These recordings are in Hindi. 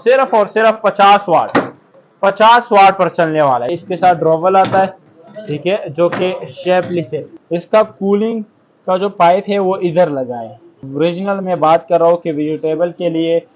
सिर्फ और सिर्फ 50 वाट पर चलने वाला है। इसके साथ ड्रॉवल आता है, ठीक है, जो कि शेपलेस है। इसका कूलिंग का जो पाइप है वो इधर लगा है। ओरिजिनल में बात कर रहा हूँ कि वेजिटेबल के लिए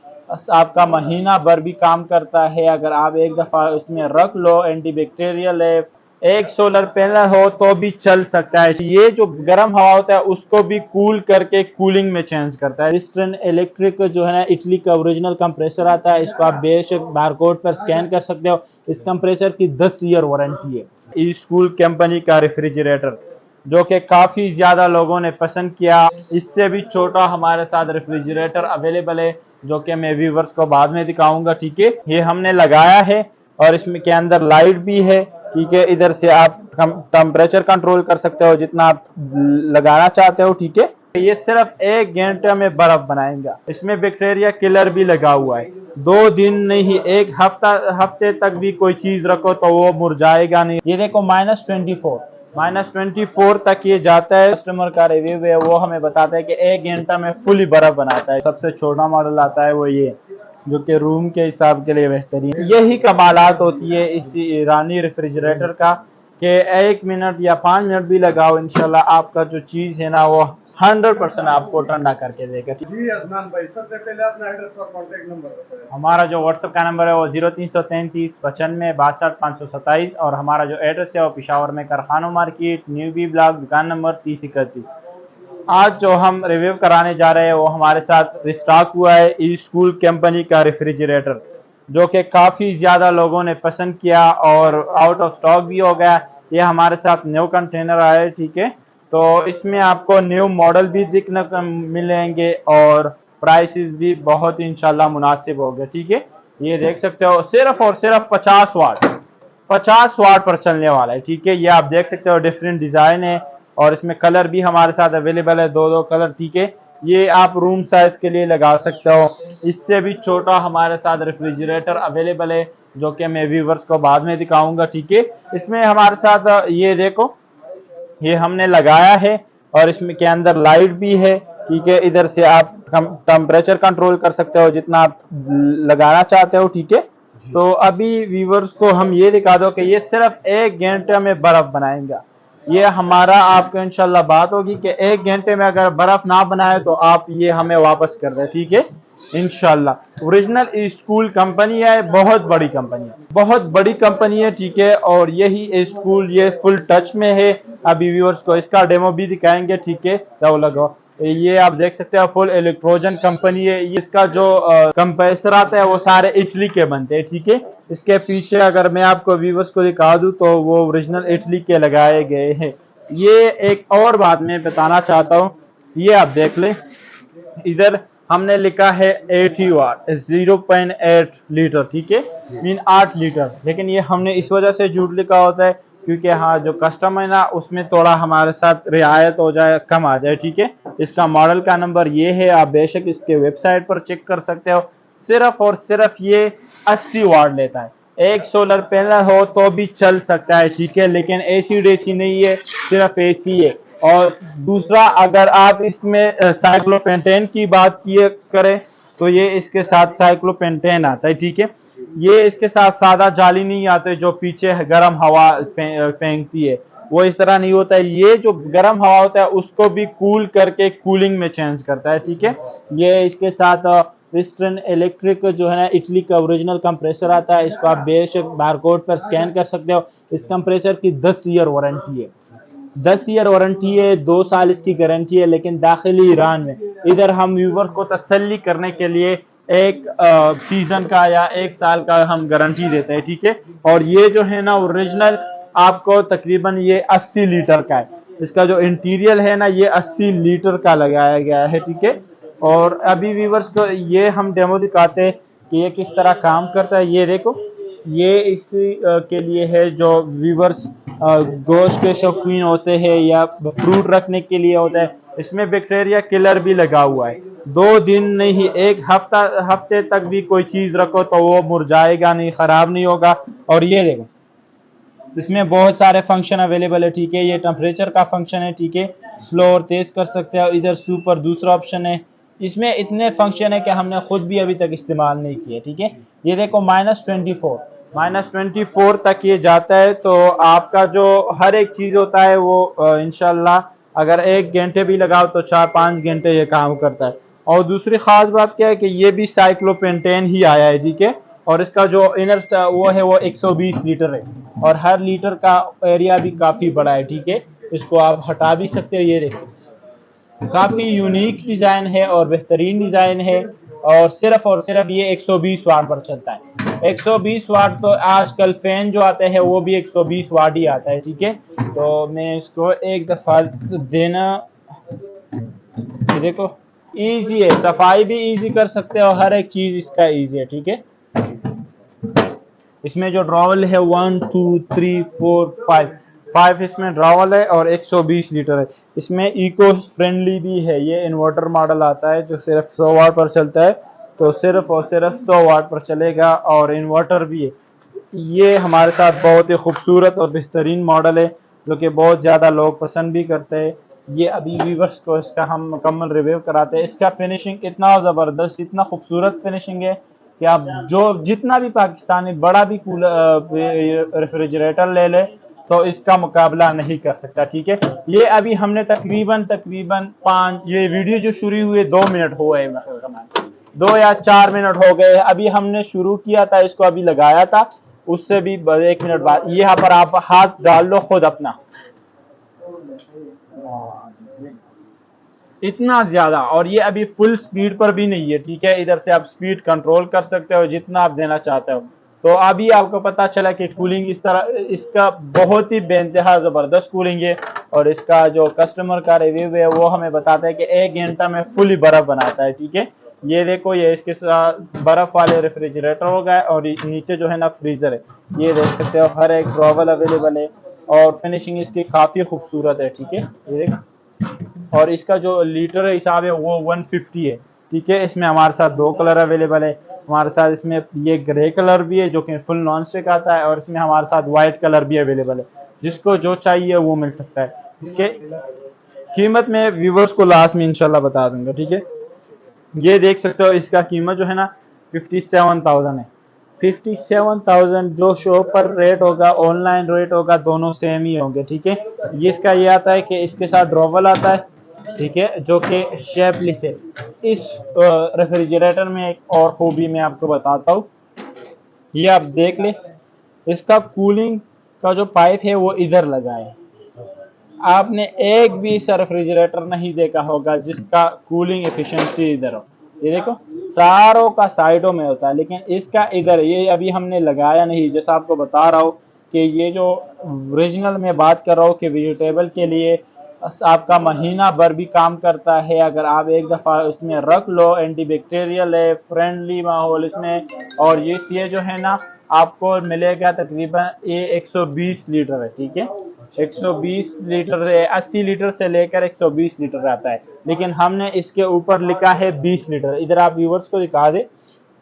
आपका महीना भर भी काम करता है। अगर आप एक दफा उसमें रख लो, एंटीबैक्टीरियल है, एक सोलर पैनल हो तो भी चल सकता है। ये जो गर्म हवा होता है उसको भी कूल करके कूलिंग में चेंज करता है। ईस्टर्न इलेक्ट्रिक जो है ना, इटली का ओरिजिनल कंप्रेसर आता है। इसको आप बेशक बारकोड पर स्कैन कर सकते हो। इस कंप्रेसर की 10 ईयर वारंटी है। ई स्कूल कंपनी का रेफ्रिजरेटर जो कि काफी ज्यादा लोगों ने पसंद किया। इससे भी छोटा हमारे साथ रेफ्रिजरेटर अवेलेबल है, जो कि मैं व्यूवर्स को बाद में दिखाऊंगा, ठीक है। ये हमने लगाया है और इसमें के अंदर लाइट भी है, ठीक है। इधर से आप टेम्परेचर कंट्रोल कर सकते हो जितना आप लगाना चाहते हो, ठीक है। ये सिर्फ 1 घंटे में बर्फ बनाएगा। इसमें बैक्टीरिया किलर भी लगा हुआ है। 2 दिन नहीं, 1 हफ्ते तक भी कोई चीज रखो तो वो मुरझाएगा नहीं। ये देखो -24 तक ये जाता है। कस्टमर का रिव्यू है, वो हमें बताता है कि 1 घंटा में फुली बर्फ बनाता है। सबसे छोटा मॉडल आता है वो ये, जो कि रूम के हिसाब के लिए बेहतरीन। यही कमालात होती है इस ईरानी रेफ्रिजरेटर का कि 1 मिनट या 5 मिनट भी लगाओ, इंशाल्लाह आपका जो चीज है ना वो 100% आपको ठंडा करके देगा। जी अदनान भाई, सबसे पहले अपना एड्रेस और कॉन्टेक्ट नंबर बताएं। हमारा जो व्हाट्सएप का नंबर है वो 0333 95 62 527 और हमारा जो एड्रेस है वो पिशावर में कारखाना मार्केट, न्यू बी ब्लॉक, दुकान नंबर 3031। आज जो हम रिव्यू कराने जा रहे हैं वो हमारे साथ रिस्टॉक हुआ है ई स्कूल कंपनी का रेफ्रिजरेटर, जो कि काफ़ी ज़्यादा लोगों ने पसंद किया और आउट ऑफ स्टॉक भी हो गया। ये हमारे साथ न्यू कंटेनर आया है, ठीक है। तो इसमें आपको न्यू मॉडल भी दिखने को मिलेंगे और प्राइसेस भी बहुत इंशाल्लाह मुनासिब हो गए, ठीक है। ये देख सकते हो सिर्फ और सिर्फ 50 वाट पर चलने वाला है, ठीक है। ये आप देख सकते हो डिफरेंट डिजाइन है और इसमें कलर भी हमारे साथ अवेलेबल है, 2 कलर, ठीक है। ये आप रूम साइज के लिए लगा सकते हो। इससे भी छोटा हमारे साथ रेफ्रिजरेटर अवेलेबल है, जो कि मैं व्यूवर्स को बाद में दिखाऊंगा, ठीक है। इसमें हमारे साथ ये देखो, ये हमने लगाया है और इसमें के अंदर लाइट भी है, ठीक है। इधर से आप टेम्परेचर कंट्रोल कर सकते हो जितना आप लगाना चाहते हो, ठीक है। तो अभी व्यूवर्स को हम ये दिखा दो कि ये सिर्फ 1 घंटे में बर्फ बनाएगा। ये हमारा आपको इंशाल्लाह बात होगी कि 1 घंटे में अगर बर्फ ना बनाए तो आप ये हमें वापस कर दें, ठीक है, इंशाल्लाह। ओरिजिनल स्कूल कंपनी है, बहुत बड़ी कंपनी है, बहुत बड़ी कंपनी है, ठीक है। और यही स्कूल ये फुल टच में है। अभी व्यूअर्स को इसका डेमो भी दिखाएंगे, ठीक है। तो लगो, ये आप देख सकते हैं फुल इलेक्ट्रोजन कंपनी है। इसका जो कंप्रेसर आता है वो सारे इटली के बनते हैं, ठीक है। इसके पीछे अगर मैं आपको व्यूअर्स को दिखा दूं तो वो ओरिजिनल इटली के लगाए गए हैं। ये एक और बात मैं बताना चाहता हूँ, ये आप देख ले, इधर हमने लिखा है 80 वाट 0.8 लीटर, ठीक है, मीन 8 लीटर। लेकिन ये हमने इस वजह से झूठ लिखा होता है क्योंकि हाँ, जो कस्टमर है ना उसमें थोड़ा हमारे साथ रियायत हो जाए, कम आ जाए, ठीक है। इसका मॉडल का नंबर ये है, आप बेशक इसके वेबसाइट पर चेक कर सकते हो। सिर्फ और सिर्फ ये 80 वाट लेता है। एक सोलर पैनल हो तो भी चल सकता है, ठीक है, लेकिन एसी डेसी नहीं है, सिर्फ एसी है। और दूसरा, अगर आप इसमें साइक्लोपेंटेन की बात किए करें तो ये इसके साथ साइक्लोपेंटेन आता है, ठीक है। ये इसके साथ सादा जाली नहीं आते जो पीछे गर्म हवा फेंकती है, वो इस तरह नहीं होता है। ये जो गर्म हवा होता है उसको भी कूल करके कूलिंग में चेंज करता है, ठीक है। ये इसके साथ ईस्टर्न इलेक्ट्रिक जो है ना, इटली का ओरिजिनल कंप्रेसर आता है। इसको आप बेशक बारकोड पर स्कैन कर सकते हो। इस कंप्रेसर की 10 ईयर वारंटी है, 10 ईयर वारंटी है, 2 साल इसकी गारंटी है। लेकिन दाखिली ईरान में, इधर हम व्यूवर को तसल्ली करने के लिए एक सीजन का या 1 साल का हम गारंटी देते हैं, ठीक है। और ये जो है ना ओरिजिनल आपको तकरीबन ये 80 लीटर का है। इसका जो इंटीरियर है ना ये 80 लीटर का लगाया गया है, ठीक है। और अभी व्यूवर्स को ये हम डेमो दिखाते हैं कि ये किस तरह काम करता है। ये देखो, ये इसी के लिए है जो व्यूवर्स गोश्त के शौकीन होते हैं या फ्रूट रखने के लिए होता है। इसमें बैक्टीरिया किलर भी लगा हुआ है। 2 दिन नहीं, 1 हफ्ते तक भी कोई चीज रखो तो वो मुरझाएगा नहीं, खराब नहीं होगा। और ये देखो, इसमें बहुत सारे फंक्शन अवेलेबल है, ठीक है। ये टेम्परेचर का फंक्शन है, ठीक है, स्लो और तेज कर सकते हो। इधर सुपर दूसरा ऑप्शन है, इसमें इतने फंक्शन है कि हमने खुद भी अभी तक इस्तेमाल नहीं किए, ठीक है। ये देखो -24 तक ये जाता है, तो आपका जो हर एक चीज होता है वो इंशाल्लाह अगर 1 घंटे भी लगाओ तो 4-5 घंटे ये काम करता है। और दूसरी खास बात क्या है कि ये भी साइक्लोपेंटेन ही आया है, ठीक है। और इसका जो इनर वो है वो 120 लीटर है, और हर लीटर का एरिया भी काफी बड़ा है, ठीक है। इसको आप हटा भी सकते हो, ये देख सकते हो। काफी यूनिक डिजाइन है और बेहतरीन डिजाइन है, और सिर्फ ये 120 वाट पर चलता है। 120 वाट तो आजकल फैन जो आते हैं वो भी 120 वाट ही आता है, ठीक है। तो मैं इसको एक दफा देना, ये देखो इजी है, सफाई भी इजी कर सकते हो, हर एक चीज इसका इजी है, ठीक है। इसमें जो ड्रॉवल है 1 2 3 4 5 इसमें ड्रॉवल है, और 120 लीटर है। इसमें इको फ्रेंडली भी है, ये इन्वर्टर मॉडल आता है जो सिर्फ 100 वाट पर चलता है, तो सिर्फ और सिर्फ 100 वाट पर चलेगा, और इन्वर्टर भी है। ये हमारे साथ बहुत ही खूबसूरत और बेहतरीन मॉडल है, जो कि बहुत ज़्यादा लोग पसंद भी करते हैं। ये अभी व्यूवर्स को इसका हम मुकम्मल रिव्यू कराते हैं। इसका फिनिशिंग इतना ज़बरदस्त, इतना खूबसूरत फिनिशिंग है कि आप जो जितना भी पाकिस्तानी बड़ा भी रेफ्रिजरेटर ले ले तो इसका मुकाबला नहीं कर सकता, ठीक है। ये अभी हमने तकरीबन 5, ये वीडियो जो शुरू हुई 2 मिनट हो गए, 2 या 4 मिनट हो गए। अभी हमने शुरू किया था इसको, अभी लगाया था, उससे भी 1 मिनट बाद यहाँ पर आप हाथ डाल लो खुद अपना, इतना ज्यादा। और ये अभी फुल स्पीड पर भी नहीं है, ठीक है। इधर से आप स्पीड कंट्रोल कर सकते हो जितना आप देना चाहते हो। तो अभी आपको पता चला कि कूलिंग इस तरह, इसका बहुत ही बेइंतहा जबरदस्त कूलिंग है। और इसका जो कस्टमर का रिव्यू है वो हमें बताता है कि 1 घंटा में फुली बर्फ बनाता है, ठीक है। ये देखो, ये इसके साथ बर्फ वाले रेफ्रिजरेटर हो गए, और नीचे जो है ना फ्रीजर है, ये देख सकते हो, हर एक ड्रॉवल अवेलेबल है, और फिनिशिंग इसकी काफी खूबसूरत है, ठीक है। ये देख, और इसका जो लीटर हिसाब है वो 150 है, ठीक है। इसमें हमारे साथ 2 कलर अवेलेबल है। हमारे साथ इसमें ये ग्रे कलर भी है जो कि फुल नॉन स्टिक आता है, और इसमें हमारे साथ वाइट कलर भी अवेलेबल है। जिसको जो चाहिए वो मिल सकता है। इसके कीमत में व्यूवर्स को लास्ट में इंशाल्लाह बता दूंगा, ठीक है। ये देख सकते हो, इसका कीमत जो है ना 57,000 है। 57,000 जो शॉप पर रेट होगा, ऑनलाइन रेट होगा, दोनों सेम ही होंगे, ठीक है। ये इसका ये आता है कि इसके साथ ड्रॉवल आता है, ठीक है, जो कि शेपलेस है। इस रेफ्रिजरेटर में एक और खूबी मैं आपको बताता हूँ, ये आप देख ले, इसका कूलिंग का जो पाइप है वो इधर लगा है। आपने एक भी रेफ्रिजरेटर नहीं देखा होगा जिसका कूलिंग एफिशिएंसी इधर हो। ये देखो, सारों का साइडों में होता है, लेकिन इसका इधर, ये अभी हमने लगाया नहीं। जैसा आपको बता रहा हूँ कि ये जो ओरिजिनल में बात कर रहा हूँ कि वेजिटेबल के लिए आपका महीना भर भी काम करता है, अगर आप एक दफ़ा इसमें रख लो। एंटीबैक्टीरियल है, फ्रेंडली माहौल इसमें, और ये जो है ना आपको मिलेगा तकरीबन ये 120 लीटर है, ठीक है। 120 लीटर है, 80 लीटर से लेकर 120 लीटर आता है, लेकिन हमने इसके ऊपर लिखा है 20 लीटर। इधर आप व्यूवर्स को दिखा दे,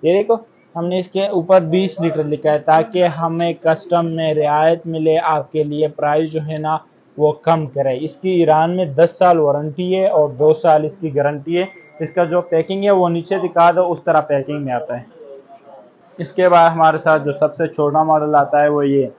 ये देखो, हमने इसके ऊपर 20 लीटर लिखा है ताकि हमें कस्टम में रियायत मिले, आपके लिए प्राइस जो है ना वो कम करे। इसकी ईरान में 10 साल वारंटी है और 2 साल इसकी गारंटी है। इसका जो पैकिंग है वो नीचे दिखा दो, उस तरह पैकिंग में आता है। इसके बाद हमारे साथ जो सबसे छोटा मॉडल आता है वो ये,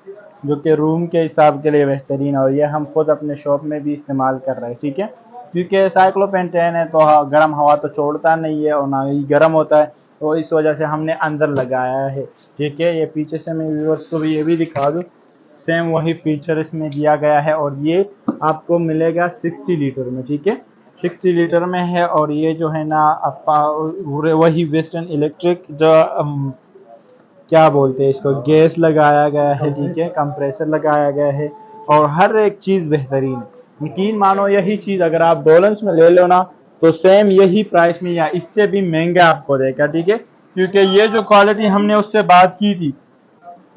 जो कि रूम के हिसाब के लिए बेहतरीन है, और ये हम खुद अपने शॉप में भी इस्तेमाल कर रहे हैं, ठीक है। क्योंकि साइक्लोपेंटेन है तो गर्म हवा तो छोड़ता नहीं है और ना ही गर्म होता है, तो इस वजह से हमने अंदर लगाया है, ठीक है। ये पीछे से मैं व्यूअर्स को भी ये भी दिखा दूँ, सेम वही फीचर इसमें दिया गया है, और ये आपको मिलेगा 60 लीटर में, ठीक है। 60 लीटर में है, और ये जो है ना आपका वही वेस्टर्न इलेक्ट्रिक जो क्या बोलते हैं इसको, गैस लगाया गया है, ठीक है, कंप्रेसर लगाया गया है, और हर एक चीज़ बेहतरीन है। यकीन मानो, यही चीज़ अगर आप डॉलर्स में ले लो ना तो सेम यही प्राइस में या इससे भी महंगा आपको देगा, ठीक है। क्योंकि ये जो क्वालिटी हमने उससे बात की थी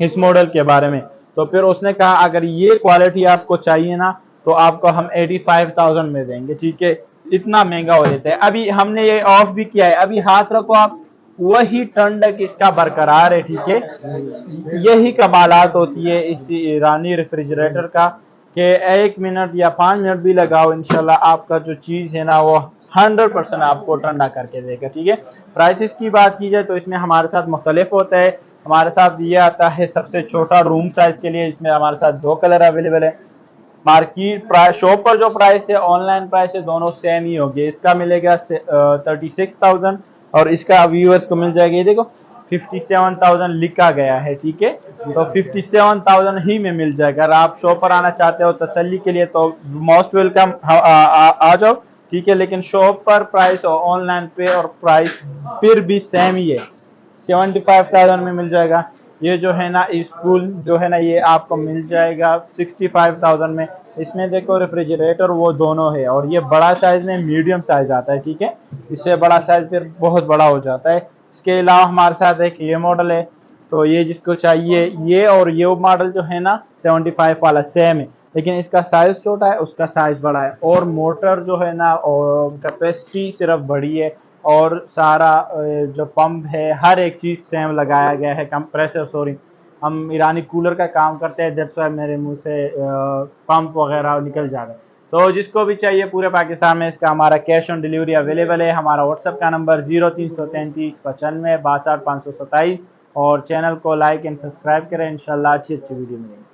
इस मॉडल के बारे में, तो फिर उसने कहा अगर ये क्वालिटी आपको चाहिए ना तो आपको हम 85,000 में देंगे, ठीक है। इतना महंगा हो जाता है। अभी हमने ये ऑफ भी किया है, अभी हाथ रखो आप, वही ठंडक इसका बरकरार है, ठीक है। यही कमालात होती है इस ईरानी रेफ्रिजरेटर का कि 1 मिनट या 5 मिनट भी लगाओ, इंशाल्लाह आपका जो चीज़ है ना वो 100% आपको ठंडा करके देगा। ठीक है, प्राइसेस की बात की जाए तो इसमें हमारे साथ मुख्तलिफ होता है। हमारे साथ ये आता है सबसे छोटा रूम साइज के लिए, इसमें हमारे साथ 2 कलर अवेलेबल है। मार्केट प्राइस, शॉप पर जो प्राइस है, ऑनलाइन प्राइस है, दोनों सेम ही होगी। इसका मिलेगा 36,000 और इसका व्यूअर्स को मिल जाएगा, ये देखो 57,000 लिखा गया है। ठीक है, तो 57,000 ही में मिल जाएगा। अगर आप शॉप पर आना चाहते हो तसल्ली के लिए तो मोस्ट वेलकम, आ जाओ। ठीक है, लेकिन शॉप पर प्राइस और ऑनलाइन पे और प्राइस फिर भी सेम ही है, 75,000 में मिल जाएगा। ये जो है ना स्कूल जो है ना, ये आपको मिल जाएगा 65,000 में। इसमें देखो रेफ्रिजरेटर वो दोनों है, और ये बड़ा साइज में मीडियम साइज आता है। ठीक है, इससे बड़ा साइज फिर बहुत बड़ा हो जाता है। इसके अलावा हमारे साथ एक ये मॉडल है, तो ये जिसको चाहिए, ये और ये मॉडल जो है ना 75 वाला सेम है, लेकिन इसका साइज छोटा है, उसका साइज बड़ा है, और मोटर जो है ना और कैपेसिटी सिर्फ बड़ी है, और सारा जो पंप है हर एक चीज़ सेम लगाया गया है। कंप्रेसर, सॉरी, हम ईरानी कूलर का काम करते हैं, दैट्स व्हाई मेरे मुंह से पंप वगैरह निकल जाता है। तो जिसको भी चाहिए पूरे पाकिस्तान में, इसका हमारा कैश ऑन डिलीवरी अवेलेबल है। हमारा व्हाट्सअप का नंबर 0333 95 62 527, और चैनल को लाइक एंड सब्सक्राइब करें। इंशाल्लाह अच्छी अच्छी वीडियो मिलेंगी।